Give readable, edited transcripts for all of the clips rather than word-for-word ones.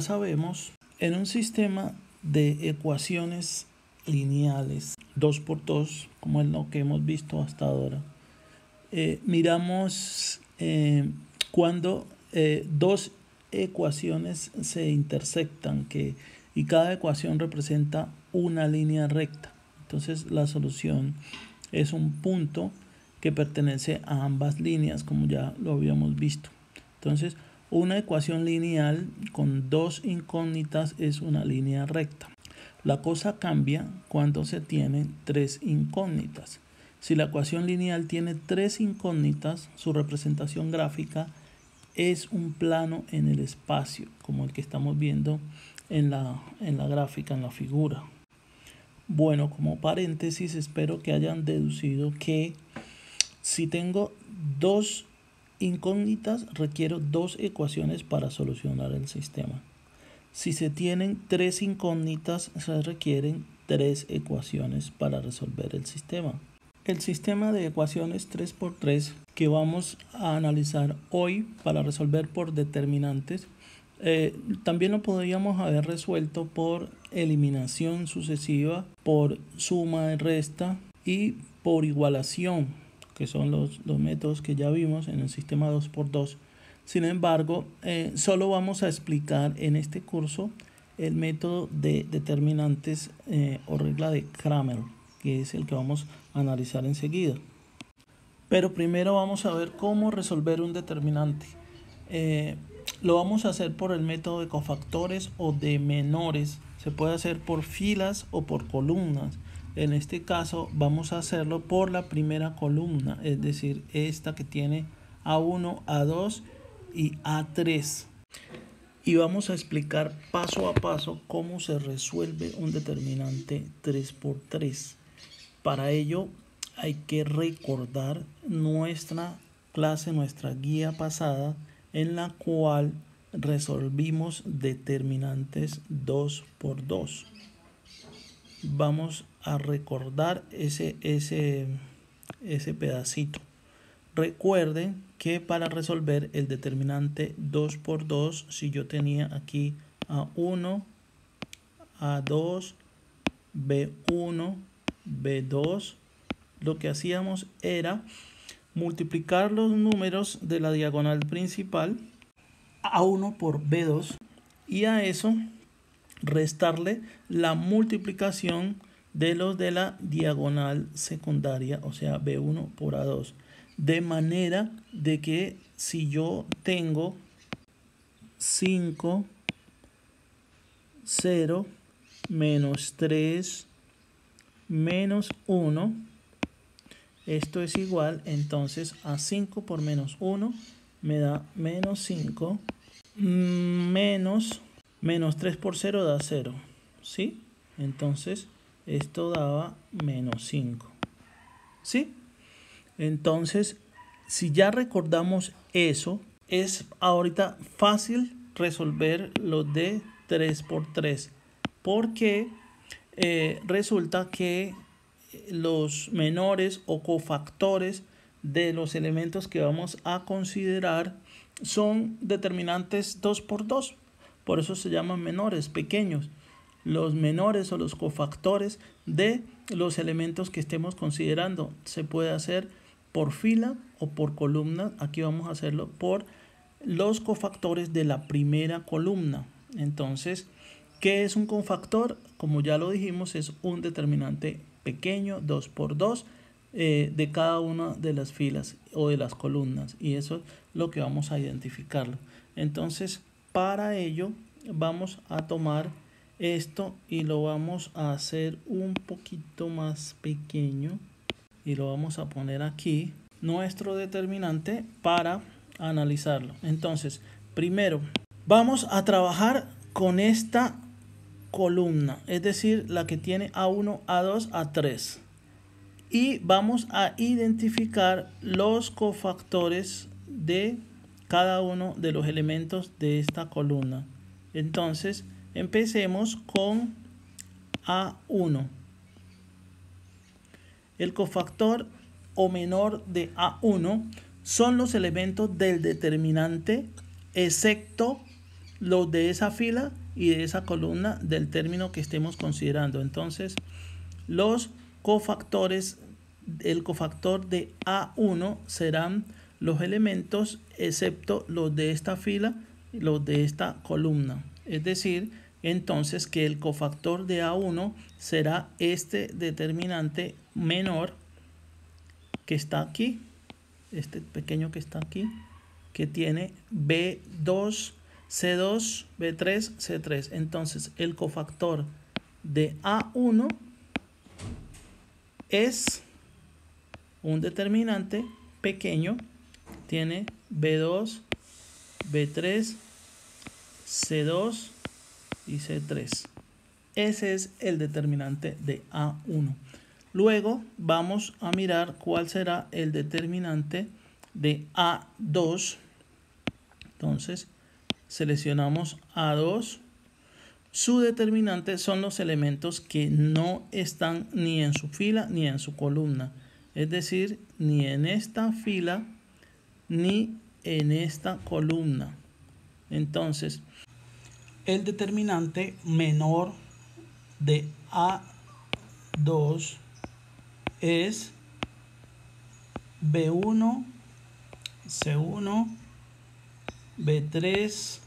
sabemos, en un sistema de ecuaciones lineales 2×2, como es lo que hemos visto hasta ahora, miramos cuando dos ecuaciones se intersectan y cada ecuación representa una línea recta. Entonces la solución es un punto que pertenece a ambas líneas, como ya lo habíamos visto. Entonces, una ecuación lineal con dos incógnitas es una línea recta. La cosa cambia cuando se tienen tres incógnitas. Si la ecuación lineal tiene tres incógnitas, su representación gráfica es un plano en el espacio, como el que estamos viendo en la gráfica, en la figura. Bueno, como paréntesis, espero que hayan deducido que si tengo dos incógnitas, requiero dos ecuaciones para solucionar el sistema. Si se tienen tres incógnitas, se requieren tres ecuaciones para resolver el sistema. El sistema de ecuaciones 3×3 que vamos a analizar hoy para resolver por determinantes, también lo podríamos haber resuelto por eliminación sucesiva, por suma y resta y por igualación, que son los métodos que ya vimos en el sistema 2×2. Sin embargo, solo vamos a explicar en este curso el método de determinantes o regla de Cramer, que es el que vamos a analizar enseguida. Pero primero vamos a ver cómo resolver un determinante. Lo vamos a hacer por el método de cofactores o de menores. Se puede hacer por filas o por columnas. En este caso vamos a hacerlo por la primera columna, es decir, esta que tiene A1, A2 y A3. Y vamos a explicar paso a paso cómo se resuelve un determinante 3×3. Para ello hay que recordar nuestra clase, nuestra guía pasada, en la cual resolvimos determinantes 2×2. Vamos a recordar ese pedacito. Recuerden que para resolver el determinante 2×2, si yo tenía aquí A1, A2, B1, B2, lo que hacíamos era multiplicar los números de la diagonal principal, A1 por B2, y a eso restarle la multiplicación de los de la diagonal secundaria, o sea, B1 por A2. De manera de que si yo tengo 5, 0, menos 3, menos 1, esto es igual entonces a 5 por menos 1 me da menos 5, menos 3 por 0 da 0, ¿sí? Entonces esto daba menos 5, ¿sí? Entonces, si ya recordamos eso, es ahorita fácil resolver lo de 3×3, porque resulta que los menores o cofactores de los elementos que vamos a considerar son determinantes 2×2. Por eso se llaman menores, pequeños. Los menores o los cofactores de los elementos que estemos considerando se puede hacer por fila o por columna. Aquí vamos a hacerlo por los cofactores de la primera columna. Entonces, ¿qué es un cofactor? Como ya lo dijimos, es un determinante pequeño, 2×2, de cada una de las filas o de las columnas. Y eso es lo que vamos a identificarlo. Entonces, para ello, vamos a tomar esto y lo vamos a hacer un poquito más pequeño. Y lo vamos a poner aquí, nuestro determinante, para analizarlo. Entonces, primero, vamos a trabajar con esta columna, es decir, la que tiene A1, A2, A3. Y vamos a identificar los cofactores de cada uno de los elementos de esta columna. Entonces, empecemos con A1. El cofactor o menor de A1 son los elementos del determinante excepto los de esa fila y de esa columna del término que estemos considerando. Entonces, los cofactores, el cofactor de A1 serán los elementos excepto los de esta fila y los de esta columna. Es decir, entonces que el cofactor de A1 será este determinante menor que está aquí, este pequeño que está aquí, que tiene B2, C2, B3, C3. Entonces el cofactor de A1 es un determinante pequeño, tiene B2, B3, C2 y C3. Ese es el determinante de A1. Luego vamos a mirar cuál será el determinante de A2. Entonces seleccionamos A2. Su determinante son los elementos que no están ni en su fila ni en su columna. Es decir, ni en esta fila ni en esta columna. Entonces, el determinante menor de A2 es B1, C1, B3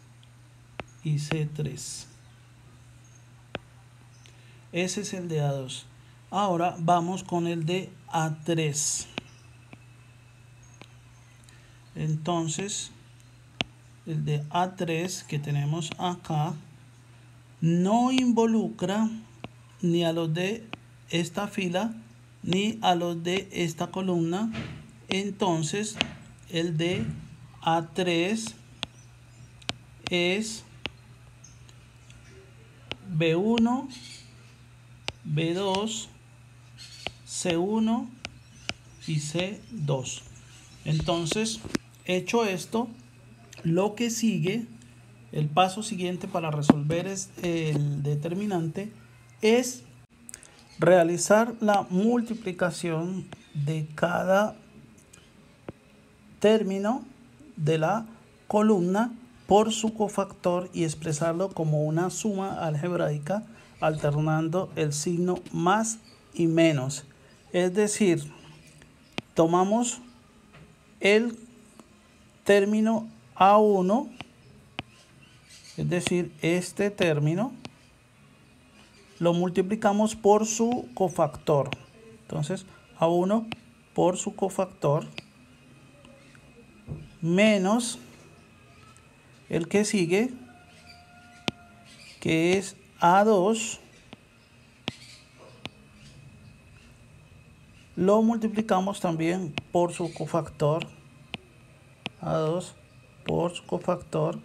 y C3. Ese es el de A2. Ahora vamos con el de A3. Entonces, el de A3 que tenemos acá no involucra ni a los de esta fila ni a los de esta columna. Entonces, el de A3 es B1, B2, C1 y C2. Entonces, hecho esto, lo que sigue, el paso siguiente para resolver el determinante es realizar la multiplicación de cada término de la columna por su cofactor y expresarlo como una suma algebraica alternando el signo más y menos. Es decir, tomamos el término A1, es decir, este término, lo multiplicamos por su cofactor. Entonces, A1 por su cofactor menos el que sigue, que es A2, lo multiplicamos también por su cofactor, A2 por su cofactor,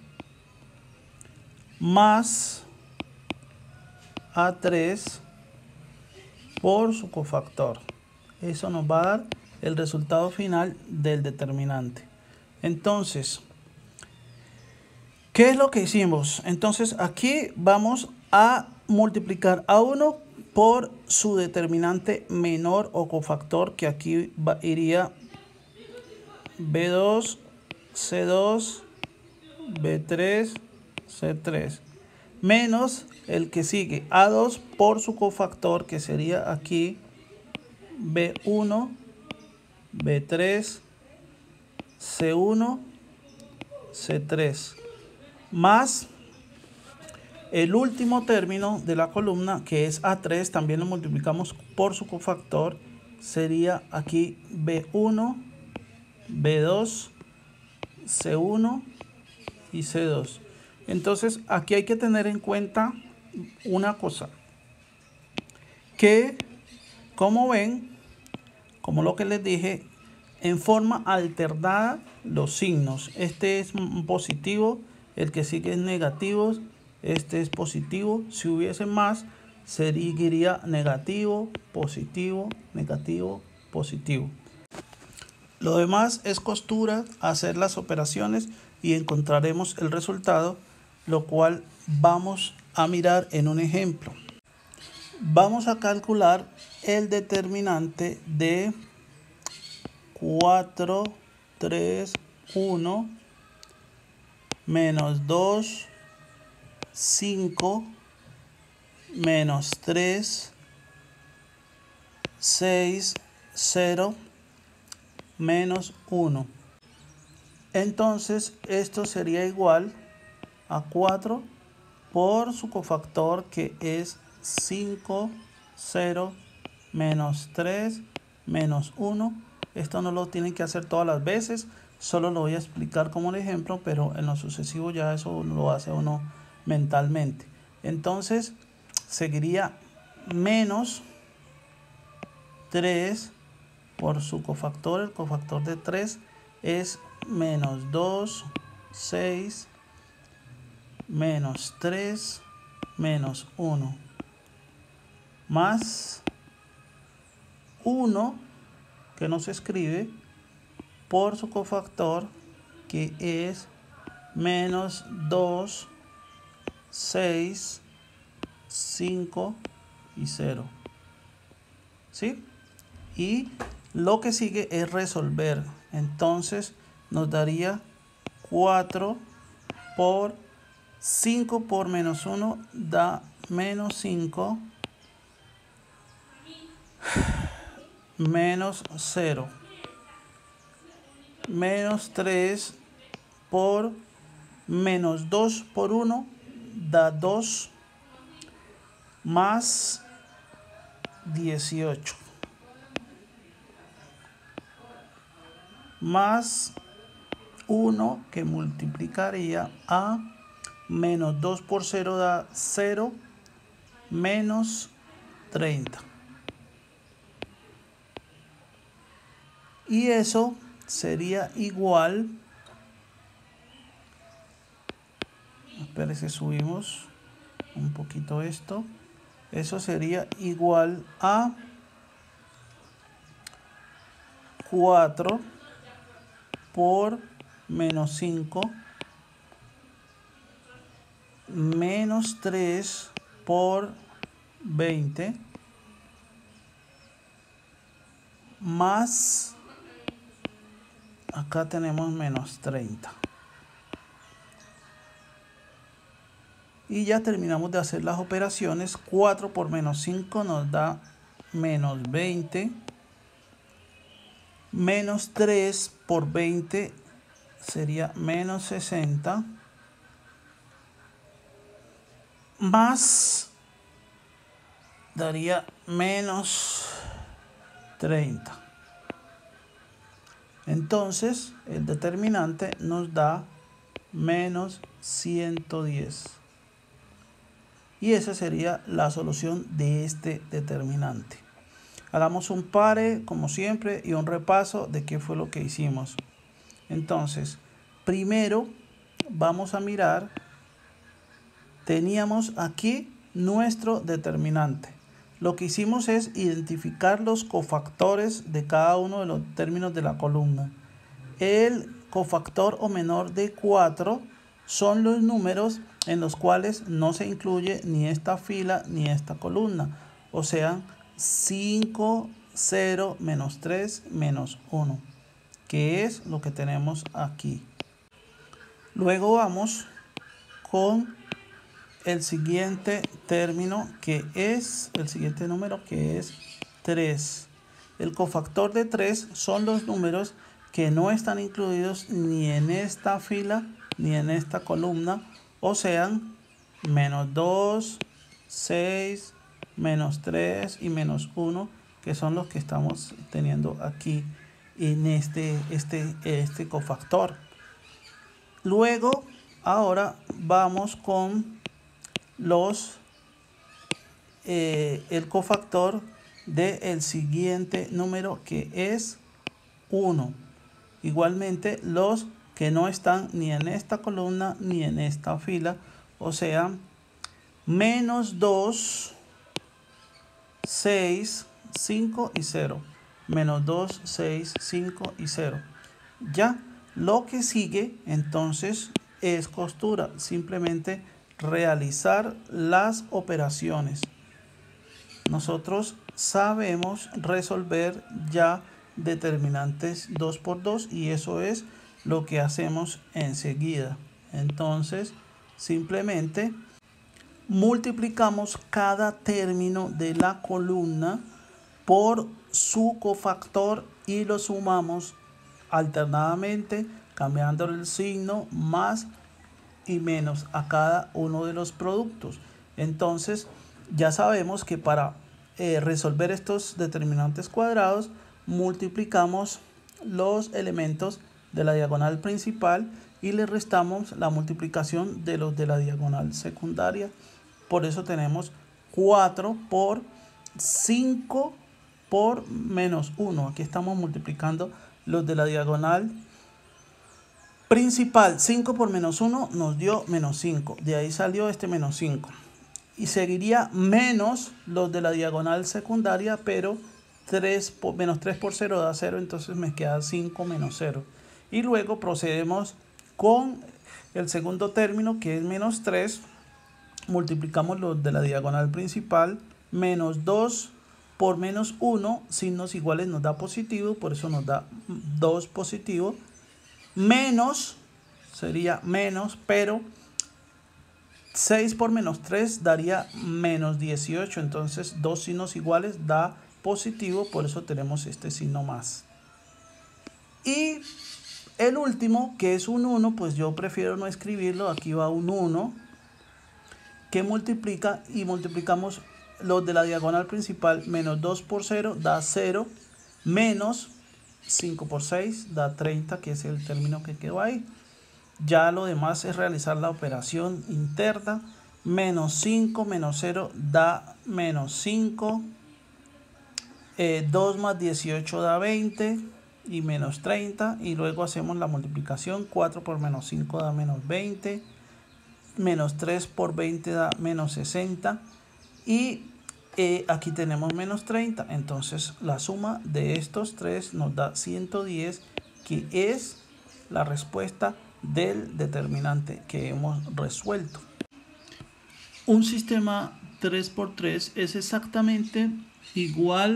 más A3 por su cofactor. Eso nos va a dar el resultado final del determinante. Entonces, ¿qué es lo que hicimos? Entonces, aquí vamos a multiplicar A1 por su determinante menor o cofactor, que aquí iría B2, C2, B3, C3, menos el que sigue, A2 por su cofactor, que sería aquí B1, B3, C1, C3, más el último término de la columna, que es A3, también lo multiplicamos por su cofactor, sería aquí B1, B2, C1 y C2. Entonces, aquí hay que tener en cuenta una cosa, que como ven, como lo que les dije, en forma alternada los signos. Este es positivo, el que sigue es negativo, este es positivo. Si hubiese más, seguiría negativo, positivo, negativo, positivo. Lo demás es costura, hacer las operaciones y encontraremos el resultado, lo cual vamos a mirar en un ejemplo. Vamos a calcular el determinante de 4, 3, 1, menos 2, 5 menos 3, 6, 0, menos 1. Entonces esto sería igual a 4 por su cofactor, que es 5, 0, menos 3, menos 1. Esto no lo tienen que hacer todas las veces, solo lo voy a explicar como el ejemplo, pero en lo sucesivo ya eso lo hace uno mentalmente. Entonces seguiría menos 3 por su cofactor. El cofactor de 3 es menos 2, 6, menos 3, menos 1, más 1 que no se escribe por su cofactor, que es menos 2, 6, 5 y 0. ¿Sí? Y lo que sigue es resolver. Entonces nos daría 4 por 5 por menos 1 da menos 5, menos 0. Menos 3 por menos 2 por 1 da 2, más 18. Más 1 que multiplicaría a menos 2 por 0 da 0, menos 30. Y eso sería igual, espérense, subimos un poquito esto, eso sería igual a 4 por menos 5, menos 3 por 20, más, acá tenemos menos 30. Y ya terminamos de hacer las operaciones. 4 por menos 5 nos da menos 20. Menos 3 por 20 sería menos 60. Más daría menos 30. Entonces el determinante nos da menos 110. Y esa sería la solución de este determinante. Hagamos un pare como siempre y un repaso de qué fue lo que hicimos. Entonces, primero vamos a mirar, teníamos aquí nuestro determinante. Lo que hicimos es identificar los cofactores de cada uno de los términos de la columna. El cofactor o menor de 4 son los números en los cuales no se incluye ni esta fila ni esta columna. O sea, 5, 0, menos 3, menos 1. Que es lo que tenemos aquí. Luego vamos con el siguiente término, que es el siguiente número, que es 3. El cofactor de 3 son los números que no están incluidos ni en esta fila ni en esta columna, o sean menos 2, 6, menos 3 y menos 1, que son los que estamos teniendo aquí en este cofactor. Luego, ahora vamos con el cofactor del siguiente número, que es 1. Igualmente los que no están ni en esta columna ni en esta fila, o sea, menos 2, 6, 5 y 0. Menos 2, 6, 5 y 0. Ya, lo que sigue entonces es costura. Simplemente realizar las operaciones. Nosotros sabemos resolver ya determinantes 2 por 2 y eso es lo que hacemos enseguida. Entonces, simplemente multiplicamos cada término de la columna por su cofactor y lo sumamos alternadamente, cambiando el signo más y menos a cada uno de los productos. Entonces ya sabemos que para resolver estos determinantes cuadrados multiplicamos los elementos de la diagonal principal y le restamos la multiplicación de los de la diagonal secundaria. Por eso tenemos 4 por 5 por menos 1. Aquí estamos multiplicando los de la diagonal principal. 5 por menos 1 nos dio menos 5. De ahí salió este menos 5. Y seguiría menos los de la diagonal secundaria, pero menos 3 por 0 da 0, entonces me queda 5 menos 0. Y luego procedemos con el segundo término, que es menos 3. Multiplicamos los de la diagonal principal, menos 2 por menos 1, signos iguales nos da positivo, por eso nos da 2 positivo, menos, sería menos, pero 6 por menos 3 daría menos 18, entonces dos signos iguales da positivo, por eso tenemos este signo más. Y el último, que es un 1, pues yo prefiero no escribirlo, aquí va un 1, que multiplica y multiplicamos los de la diagonal principal, menos 2 por 0 da 0, menos 5 por 6 da 30, que es el término que quedó ahí. Ya lo demás es realizar la operación interna. Menos 5 menos 0 da menos 5. 2 más 18 da 20 y menos 30. Y luego hacemos la multiplicación. 4 por menos 5 da menos 20. Menos 3 por 20 da menos 60. Y aquí tenemos menos 30. Entonces la suma de estos tres nos da 110, que es la respuesta del determinante que hemos resuelto. Un sistema 3×3 es exactamente igual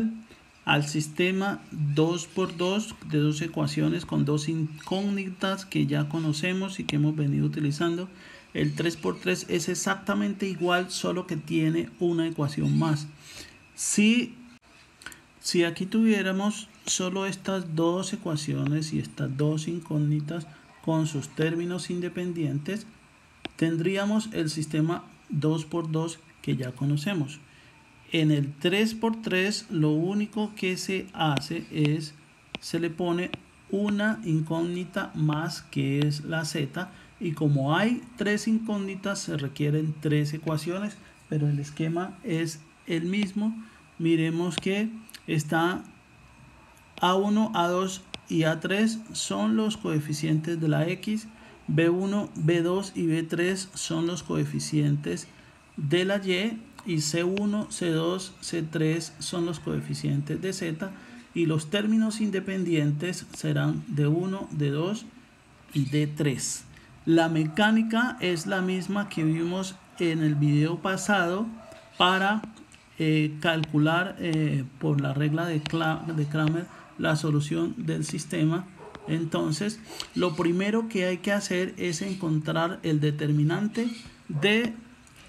al sistema 2×2 de dos ecuaciones con dos incógnitas que ya conocemos y que hemos venido utilizando. El 3×3 es exactamente igual, solo que tiene una ecuación más. Si aquí tuviéramos solo estas dos ecuaciones y estas dos incógnitas con sus términos independientes, tendríamos el sistema 2×2 que ya conocemos. En el 3×3 lo único que se hace es, se le pone una incógnita más, que es la z, y como hay tres incógnitas se requieren tres ecuaciones, pero el esquema es el mismo. Miremos que está A1, A2 y A3 son los coeficientes de la X, B1, B2 y B3 son los coeficientes de la Y, y C1, C2, C3 son los coeficientes de Z, y los términos independientes serán D1, D2 y D3. La mecánica es la misma que vimos en el video pasado para calcular por la regla de Cramer la solución del sistema. Entonces lo primero que hay que hacer es encontrar el determinante de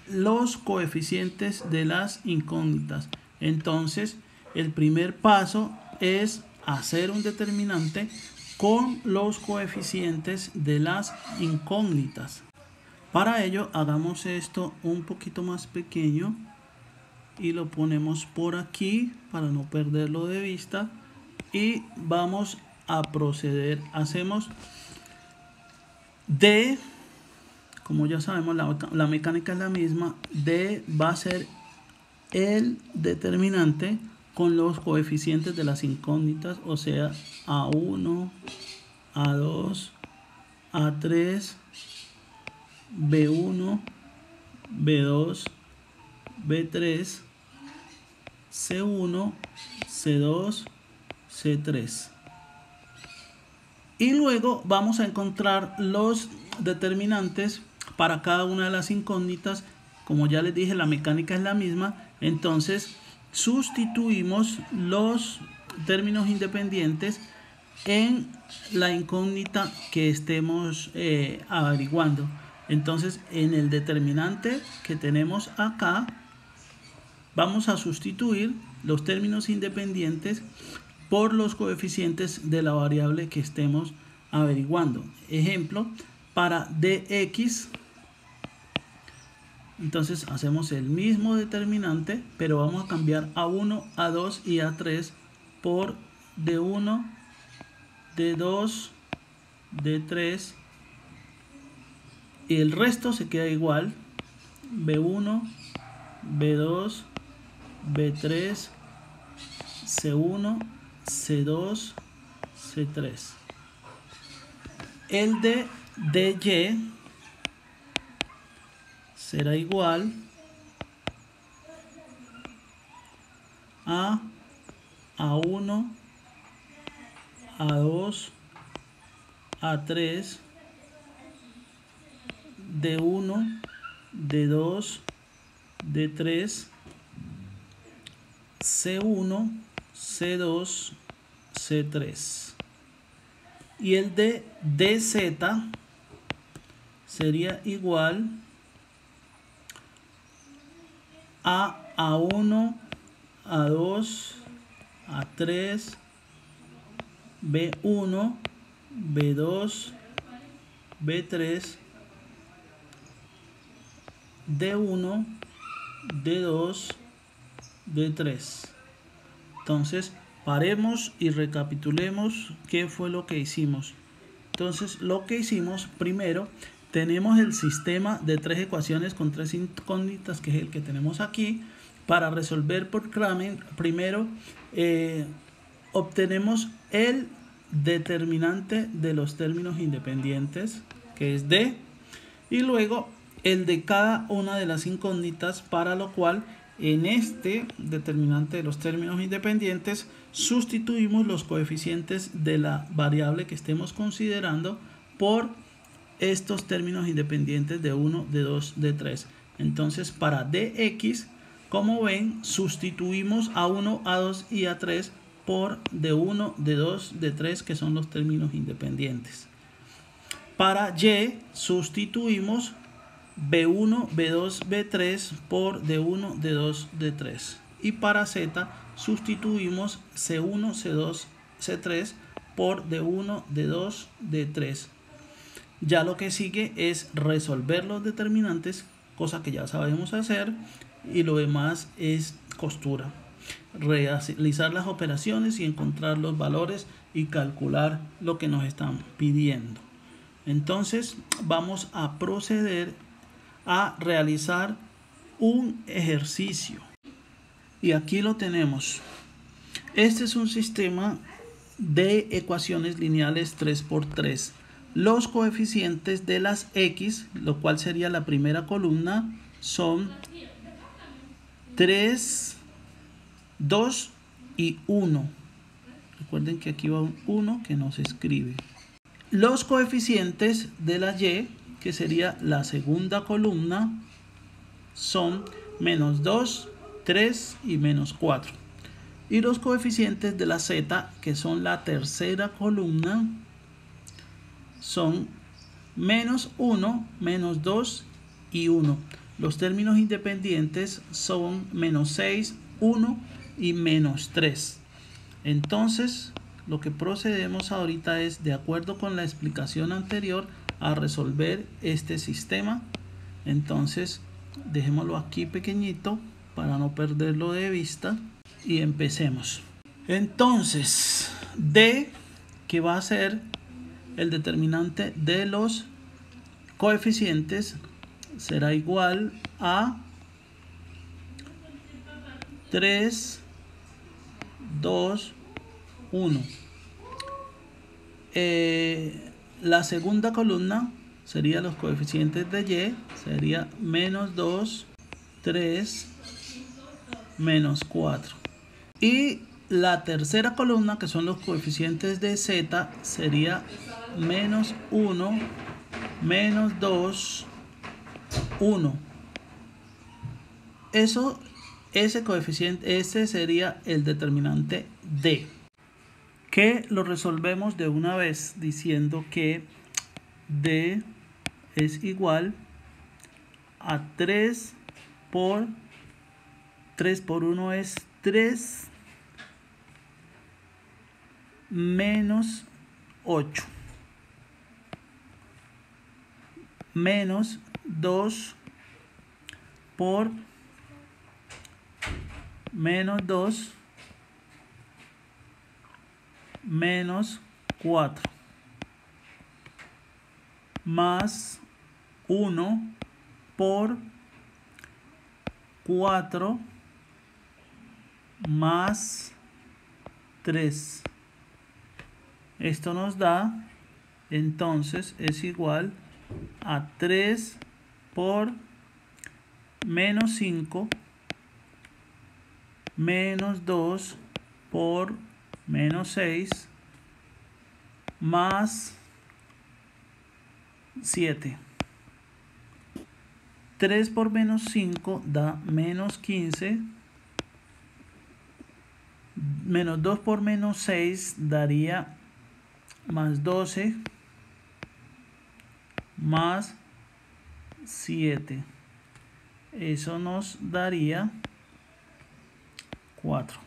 los coeficientes de las incógnitas. Entonces el primer paso es hacer un determinante con los coeficientes de las incógnitas. Para ello hagamos esto un poquito más pequeño y lo ponemos por aquí para no perderlo de vista, y vamos a proceder. Hacemos D, como ya sabemos la mecánica es la misma, D va a ser el determinante con los coeficientes de las incógnitas, o sea A1, A2, A3, B1, B2, B3, C1, C2, C3. Y luego vamos a encontrar los determinantes para cada una de las incógnitas. Como ya les dije, la mecánica es la misma. Entonces sustituimos los términos independientes en la incógnita que estemos averiguando. Entonces, en el determinante que tenemos acá, vamos a sustituir los términos independientes por los coeficientes de la variable que estemos averiguando. Ejemplo, para dx, entonces hacemos el mismo determinante, pero vamos a cambiar a1, a2 y a3 por d1, d2, d3, y el resto se queda igual, b1, b2, b3, c1, c2, c3. El de dy será igual a a1, a2, a3, d1, d2, d3, c1, c2, c3. Y el de dz sería igual a a1, a2, a3, b1, b2, b3, d1, d2, d3. Entonces, paremos y recapitulemos qué fue lo que hicimos. Entonces, lo que hicimos primero, tenemos el sistema de tres ecuaciones con tres incógnitas, que es el que tenemos aquí. Para resolver por Kramer, primero obtenemos el determinante de los términos independientes, que es D, y luego el de cada una de las incógnitas, para lo cual en este determinante de los términos independientes sustituimos los coeficientes de la variable que estemos considerando por estos términos independientes de 1, de 2, de 3. Entonces, para dx, como ven, sustituimos a 1, a 2 y a 3 por d1, d2, d3, que son los términos independientes. Para y, sustituimos b1, b2, b3 por d1, d2, d3. Y para z, sustituimos c1, c2, c3 por d1, d2, d3. Ya lo que sigue es resolver los determinantes, cosa que ya sabemos hacer, y lo demás es costura. Realizar las operaciones y encontrar los valores y calcular lo que nos están pidiendo. Entonces vamos a proceder a realizar un ejercicio. Y aquí lo tenemos. Este es un sistema de ecuaciones lineales 3×3. Los coeficientes de las x, lo cual sería la primera columna, son 3, 2 y 1. Recuerden que aquí va un 1 que no se escribe. Los coeficientes de la y, que sería la segunda columna, son -2, 3 y -4. Y los coeficientes de la z, que son la tercera columna, son -1, -2 y 1. Los términos independientes son -6, 1 y -3. Entonces, lo que procedemos ahorita es, de acuerdo con la explicación anterior, a resolver este sistema. Entonces, dejémoslo aquí pequeñito para no perderlo de vista y empecemos. Entonces, D, que va a ser el determinante de los coeficientes, será igual a 3, 2, 1. La segunda columna sería los coeficientes de y, sería -2, 3, -4. Y la tercera columna, que son los coeficientes de z, sería -1, -2, 1. Ese coeficiente, ese sería el determinante D, que lo resolvemos de una vez diciendo que D es igual a 3 por 1 es 3 menos 8 menos 2 por menos 2 menos 4 más 1 por 4 más 3. Esto nos da, entonces, es igual a 3 por menos 5 menos 2 por menos 6 más 7. 3 por menos 5 da menos 15. Menos 2 por menos 6 daría más 12 más 7. Eso nos daría 4.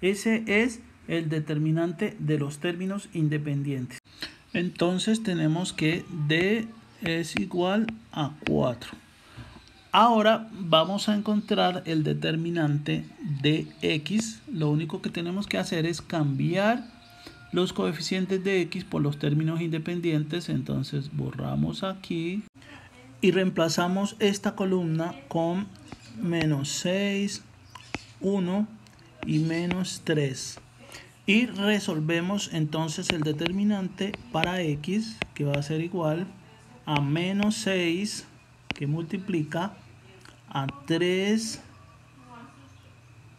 Ese es el determinante de los términos independientes. Entonces tenemos que D es igual a 4. Ahora vamos a encontrar el determinante de X. Lo único que tenemos que hacer es cambiar los coeficientes de X por los términos independientes. Entonces borramos aquí y reemplazamos esta columna con menos 6, 1 y menos 3. Y resolvemos entonces el determinante para X, que va a ser igual a menos 6, que multiplica a 3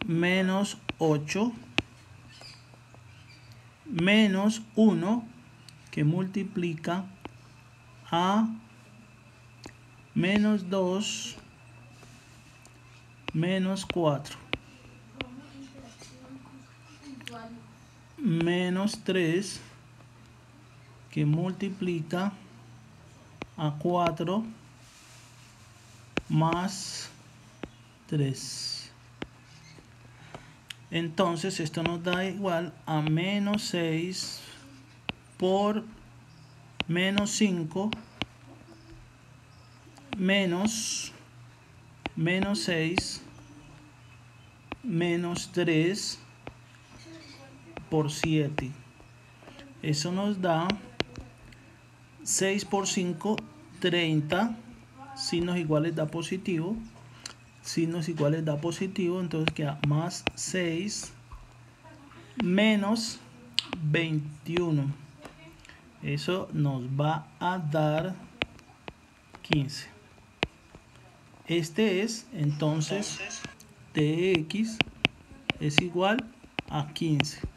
menos 8 menos 1, que multiplica a menos 2 menos 4 menos 3, que multiplica a 4 más 3. Entonces esto nos da igual a menos 6 por menos 5 menos 6 menos 3 por 7. Eso nos da 6 por 5, 30. Signos iguales da positivo. Signos iguales da positivo. Entonces queda más 6 menos 21. Eso nos va a dar 15. Este es entonces dx es igual a 15.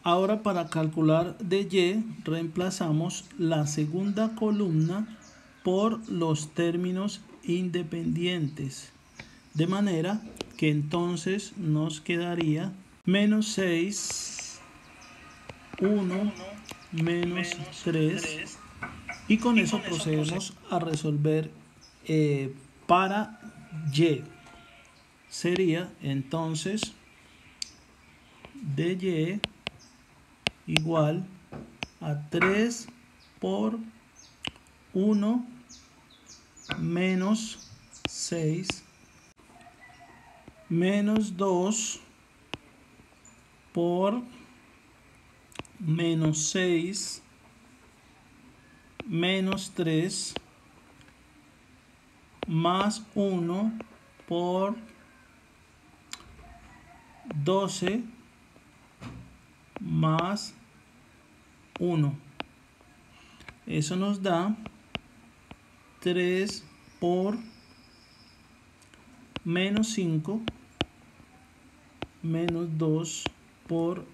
Ahora para calcular dy reemplazamos la segunda columna por los términos independientes. De manera que entonces nos quedaría menos 6, 1, menos 3. Y con eso procedemos a resolver para y. Sería entonces dy igual a 3 por 1 menos 6 menos 2 por menos 6 menos 3 más 1 por 12 más 1. Eso nos da 3 por menos 5 menos 2 por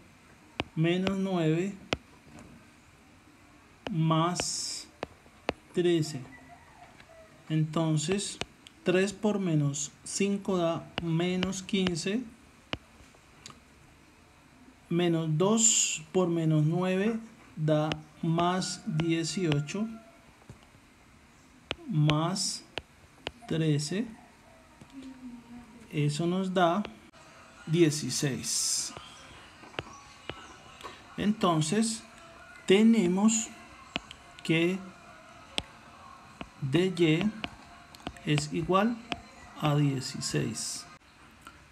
menos 9 más 13. Entonces 3 por menos 5 da menos 15. Menos 2 por menos 9 da más 18. más 13. Eso nos da 16. Entonces tenemos que dy es igual a 16.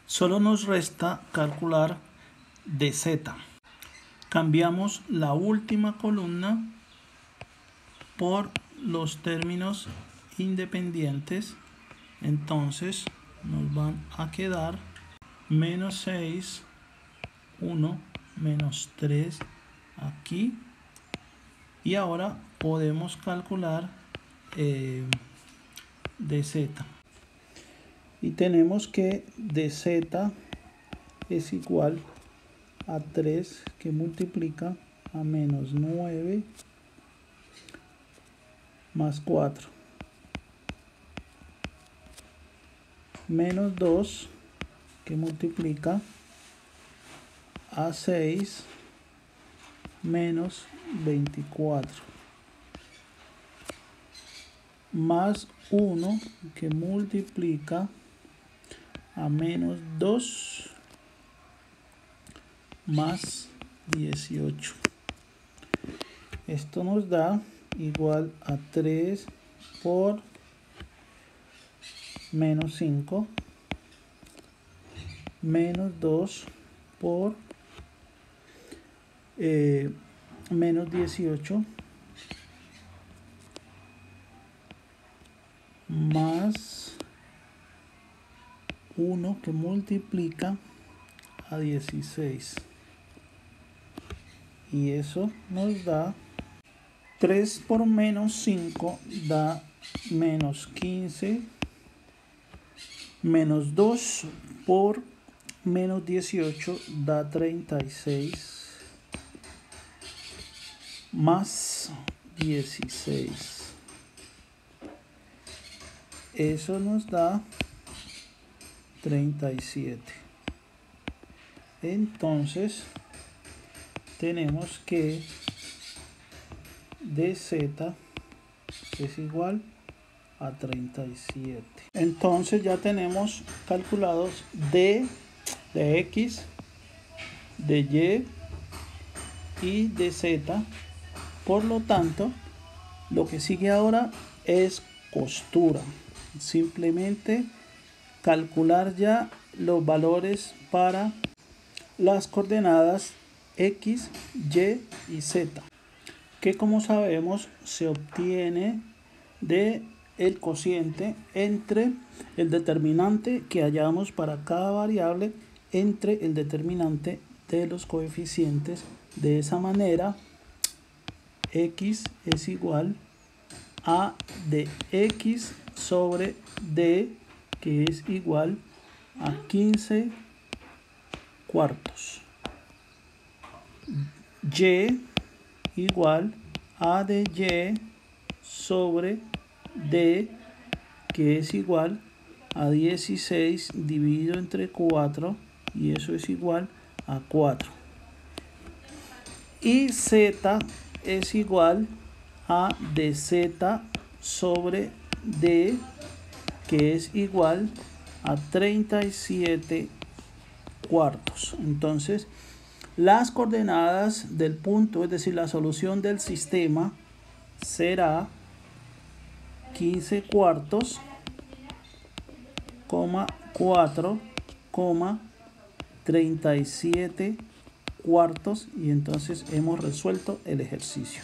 Solo nos resta calcular dz. Cambiamos la última columna por los términos independientes. Entonces nos van a quedar menos 6, 1, menos 3 aquí. Y ahora podemos calcular dz. Y tenemos que dz es igual a 3 que multiplica a menos 9 más 4. Menos 2 que multiplica a 6 menos 24. Más 1 que multiplica a menos 2 más 18. Esto nos da igual a 3 por menos 5 menos 2 por menos 18 más 1 que multiplica a 16. Y eso nos da 3 por menos 5 da menos 15. Menos 2 por menos 18 da 36. Más 16. Eso nos da 37. Entonces tenemos que dz es igual a 37. Entonces ya tenemos calculados d de x, de y y de z. Por lo tanto, lo que sigue ahora es costura. Simplemente calcular ya los valores para las coordenadas x, y y z, que como sabemos se obtiene de el cociente entre el determinante que hallamos para cada variable entre el determinante de los coeficientes. De esa manera, x es igual a de x sobre d, que es igual a 15 cuartos. Y igual a de y sobre d, que es igual a 16 dividido entre 4, y eso es igual a 4. Y z es igual a dz sobre d, que es igual a 37 cuartos. Entonces, las coordenadas del punto, es decir, la solución del sistema, será 15 cuartos, 4, 37 cuartos, y entonces hemos resuelto el ejercicio.